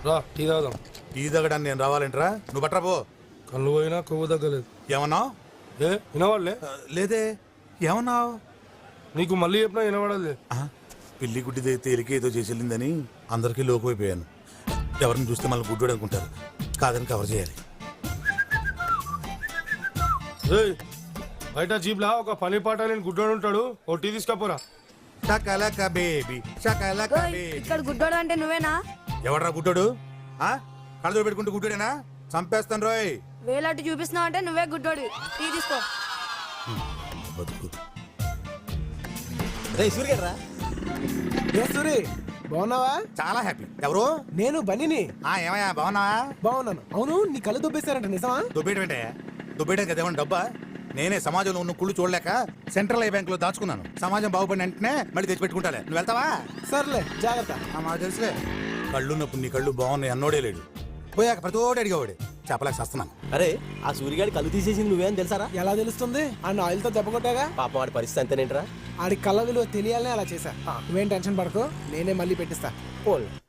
రా టీ తాగుదాం. టీ తగ్గడానికి నేను రావాలంటరా? నువ్వు బట్రా పో. కళ్ళు పోయినా కొవ్వు తగ్గలేదు. ఏమన్నావు? ఏ వినవాళ్ళే? లేదే. ఏమన్నావు? నీకు మళ్ళీ చెప్పినా వినవాడలే. పిల్లి గుడ్డి తేలిక ఏదో చేసేళ్ళిందని అందరికీ లోకమైపోయాను. ఎవరిని చూస్తే మళ్ళీ గుడ్డోడు అనుకుంటారు. కాదని కవర్ చేయాలి. బయట జీప్లా ఒక పని పాట నేను గుడ్డోడు ఉంటాడు. ఓ టీ తీసుకపోరా. షకలక బేబీ షకలక బేబీ. ఇక్కడ గుడ్డోడు అంటే నువ్వేనా? ఎవడరా గుడ్డోడు? కళ్ళతో పెట్టుకుంటూ గుడ్డోడేనా? చంపేస్తాను రోయ్. వేలాంటి చూపిస్తున్నావు అంటే నువ్వే గుడ్డోడి. టీ తీసుకో. బతుకు సూరి బాగున్నావా? చాలా హ్యాపీ. ఎవరు? నేను బన్నీని. ఏమయ్యా బాగున్నావా? బాగున్నాను. అవును నీ కళ్ళు దొబ్బేశారంట నిజమా? దుబ్బేయడం ఏంటే? దుబ్బేయడం కదా ఏమన్నా డబ్బా? నేనే సమాజంలో ఉన్న కుళ్ళు చూడలేక సెంట్రల్ బ్యాంక్ లో దాచుకున్నాను. సమాజం బాగుపడిన వెంటనే మళ్ళీ తెచ్చి పెట్టుకుంటాలే. నువ్వు వెళ్తావా? సర్లే జాగ్రత్త. మాకు తెలుసులే. కళ్ళున్నప్పుడు నీ కళ్ళు బాగున్నాయి అన్నోడే లేడు. పోయాక ప్రతోడు అడిగేవాడే. చెప్పలేక వస్తున్నాను. అరే ఆ సూర్యగాడి కళ్ళు తీసేసింది నువ్వేం తెలుసారా? ఎలా తెలుస్తుంది? ఆ ఆయిల్ తో దెబ్బ కొట్టాగా. పాపం వాడి పరిస్థితి అంతేనేంట్రా? ఆడి కళ్ళ విలువ తెలియాలనే అలా చేశా. నువ్వేం టెన్షన్ పడకు, నేనే మళ్ళీ పెట్టిస్తా. పోల్